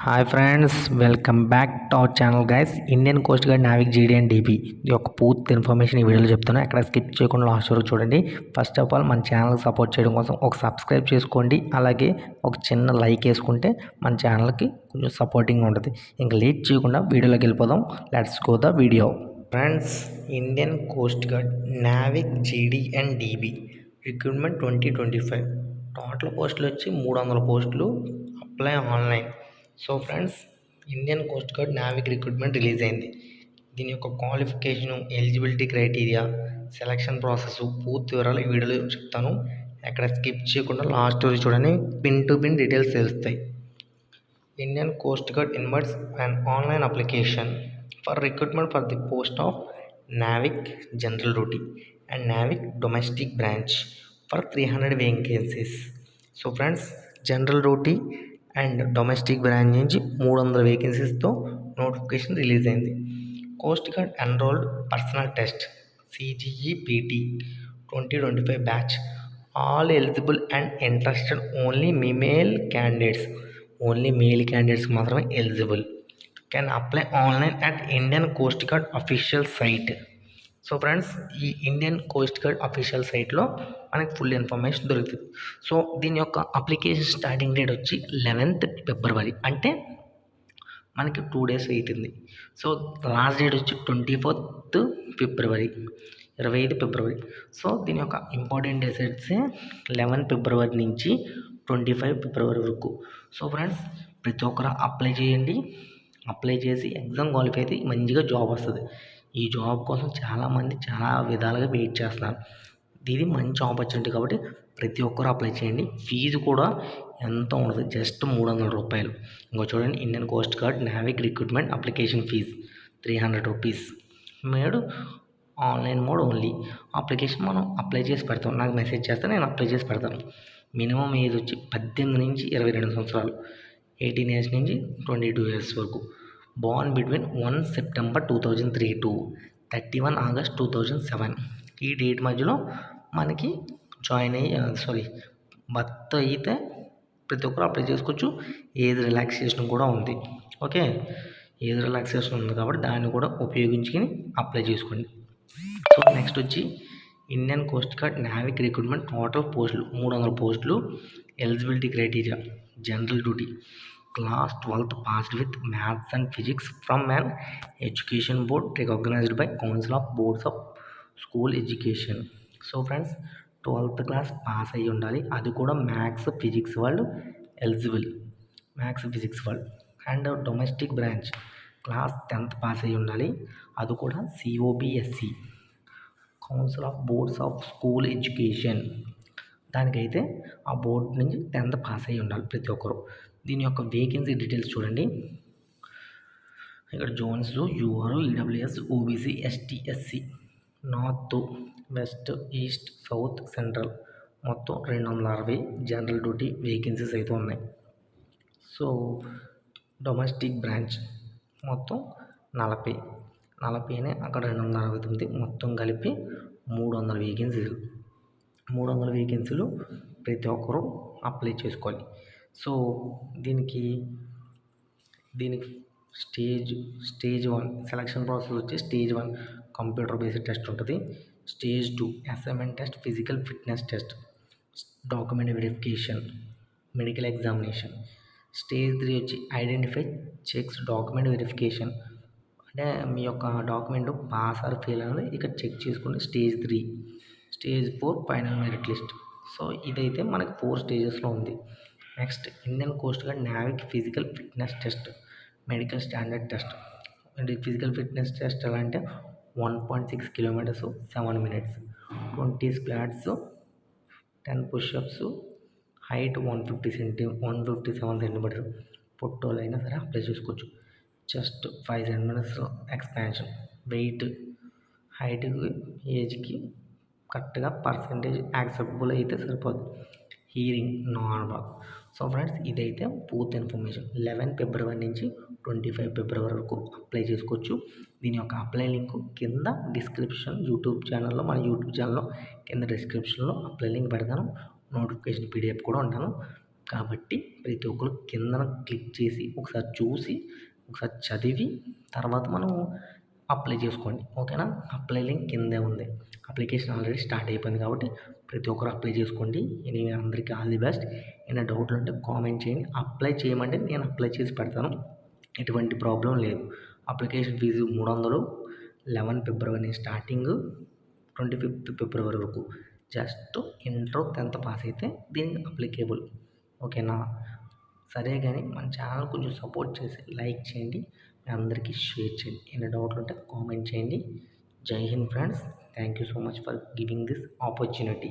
Hi friends, welcome back to our channel guys. Indian coast guard, Navik, GD and DB ఈ యొక్క పూర్తి information ఈ వీడియోలో చెప్తాను. ఎక్కడ స్కిప్ చేయకుండా లాస్ట్ వరకు చూడండి. ఫస్ట్ ఆఫ్ ఆల్ మన ఛానల్ సపోర్ట్ చేయడం కోసం ఒక సబ్స్క్రైబ్ చేసుకోండి, అలాగే ఒక చిన్న లైక్ వేసుకుంటే మన ఛానల్కి కొంచెం సపోర్టింగ్ ఉంటుంది. ఇంకా లేట్ చేయకుండా వీడియోలోకి వెళ్ళిపోదాం. Let's go the video. Friends, Indian coast guard, Navik, GD and DB recruitment 2025 total పోస్టులు వచ్చి 300 పోస్టులు. Apply online. So friends, Indian coast guard Navik recruitment release అయింది. దీని యొక్క qualification, eligibility criteria, selection process పూర్తి వివరాలు ఈ వీడియోలో చెప్తాను. ఎక్కడ స్కిప్ చేయకుండా లాస్ట్ వరకు చూడండి. పిన్ టు పిన్ డీటెయిల్స్ తెలుస్తాయి. Indian coast guard invites an online application for recruitment for the post of Navik general duty and Navik domestic branch for 300 vacancies. So friends, general duty and domestic branch నుంచి 300 వేకెన్సీస్తో notification release అయింది. Coast guard enrolled personnel test CGEPT 2025 batch. All eligible and interested only male candidates మాత్రమే eligible. Can apply online at Indian coast guard official site. So friends, ఈ Indian coast guard official సైట్లో మనకి full information దొరుకుతుంది. So దీని యొక్క application starting date వచ్చి 11th ఫిబ్రవరి, అంటే మనకి 2 days అవుతుంది. సో లాస్ట్ డేట్ వచ్చి 24th ఫిబ్రవరి, 25 ఫిబ్రవరి. సో దీని యొక్క ఇంపార్టెంట్ డేట్స్ వచ్చి 11 ఫిబ్రవరి నుంచి 25 ఫిబ్రవరి వరకు. సో ఫ్రెండ్స్, ప్రతి ఒక్కరు అప్లై చేయండి. అప్లై చేసి ఎగ్జామ్ క్వాలిఫై అయితే మంచిగా జాబ్ వస్తుంది. ఈ జాబ్ కోసం చాలామంది చాలా విధాలుగా వెయిట్ చేస్తున్నారు. ఇది మంచి ఆపర్చునిటీ కాబట్టి ప్రతి ఒక్కరు అప్లై చేయండి. ఫీజు కూడా ఎంతో ఉండదు, జస్ట్ 300 రూపాయలు. ఇంకో చూడండి, Indian coast guard Navik recruitment application fee 300 rupees. Made online mode only. Application మనం అప్లై చేసి పెడతాం. నాకు మెసేజ్ చేస్తే నేను అప్లై చేసి పెడతాను. మినిమం ఏజ్ వచ్చి 18 నుంచి 22 సంవత్సరాలు, 18 years నుంచి 22 years వరకు. born between 1 September 2003 to 31 August 2007. ఈ డేట్ మధ్యలో మనకి బర్త్ అయితే ప్రతి ఒక్కరు అప్లై చేసుకోవచ్చు. ఏజ్ రిలాక్సేషన్ కూడా ఉంది. ఓకే, ఏజ్ రిలాక్సేషన్ ఉంది కాబట్టి దాన్ని కూడా ఉపయోగించుకొని అప్లై చేసుకోండి. సో నెక్స్ట్ వచ్చి Indian coast guard Navik recruitment total పోస్టులు 300 పోస్టులు. Eligibility criteria, general duty, class 12th passed with maths and physics from an education board recognized by council of boards of school education. So friends, 12th class pass అయ్యి ఉండాలి. అది కూడా maths physics వాళ్ళు eligible, maths physics వాళ్ళు. And domestic branch class 10th pass అయ్యి ఉండాలి. అది కూడా COBSE, council of boards of school education. దానికైతే ఆ బోర్డు నుంచి 10th పాస్ అయ్యి ఉండాలి ప్రతి ఒక్కరు. దీని యొక్క వేకెన్సీ డీటెయిల్స్ చూడండి. ఇక్కడ zones UR, EWS, OBC, ST, SC, north, west, east, south, central మొత్తం 260 జనరల్ డ్యూటీ వేకెన్సీస్ అయితే ఉన్నాయి. సో డొమెస్టిక్ బ్రాంచ్ మొత్తం 40 అక్కడ 269, మొత్తం కలిపి 300 వేకెన్సీలు. 300 వేకెన్సీలు ప్రతి ఒక్కరూ అప్లై చేసుకోవాలి. సో దీనికి స్టేజ్ 1 సెలక్షన్ ప్రాసెస్ వచ్చి స్టేజ్ 1 కంప్యూటర్ బేస్డ్ టెస్ట్ ఉంటుంది. Stage 2 assignment test, physical fitness test, document verification, medical examination. Stage 3 వచ్చి ఐడెంటిఫై, చెక్స్, డాక్యుమెంట్ వెరిఫికేషన్, అంటే మీ యొక్క డాక్యుమెంట్ పాస్ ఆర్ ఫెయిల్ అనేది ఇక్కడ చెక్ చేసుకుని stage 3. Stage 4 final merit list. So ఇదైతే మనకి 4 స్టేజెస్లో ఉంది. Next, Indian coast guard Navik physical fitness test, medical standard test. Physical fitness test ఎలా అంటే 1.6 kilometers 7 minutes, 20 squats, 10 push-ups, height 157 centimeters. పొట్టోళ్ళు అయినా సరే అప్లై చేసుకోవచ్చు. Chest 5 centimeters expansion. వెయిట్, హైట్కి, ఏజ్కి కరెక్ట్గా పర్సంటేజ్ యాక్సెప్టబుల్ అయితే సరిపోదు. Hearing normal. సో ఫ్రెండ్స్, ఇదైతే పూర్తి ఇన్ఫర్మేషన్. 11 ఫిబ్రవరి నుంచి 25 ఫిబ్రవరి వరకు అప్లై చేసుకోవచ్చు. దీని యొక్క అప్లై లింక్ కింద డిస్క్రిప్షన్, మన యూట్యూబ్ ఛానల్లో కింద డిస్క్రిప్షన్లో అప్లై లింక్ పెడతాను. నోటిఫికేషన్ PDF కూడా ఉంటాను. కాబట్టి ప్రతి ఒక్కరు కిందన క్లిక్ చేసి ఒకసారి చూసి ఒకసారి చదివి తర్వాత మనం అప్లై చేసుకోండి. ఓకేనా? అప్లై లింక్ కిందే ఉంది. అప్లికేషన్ ఆల్రెడీ స్టార్ట్ అయిపోయింది కాబట్టి ప్రతి ఒక్కరు అప్లై చేసుకోండి. ఎనీవే అందరికీ ఆల్ ది బెస్ట్. ఏమైనా డౌట్లు ఉంటే కామెంట్ చేయండి. అప్లై చేయమంటే నేను అప్లై చేసి పెడతాను. ఎటువంటి ప్రాబ్లం లేదు. Application fee 300. 11 February starting, 25th February వరకు. జస్ట్ ఇంటర్ 10th పాస్ అయితే దీనికి అప్లికేబుల్. ఓకేనా? సరే కానీ మన ఛానల్ కొంచెం సపోర్ట్ చేసి లైక్ చేయండి, మీ అందరికీ షేర్ చేయండి. ఏమైనా డౌట్లు ఉంటే కామెంట్ చేయండి. జై Hind friends. Thank you so much for giving this opportunity.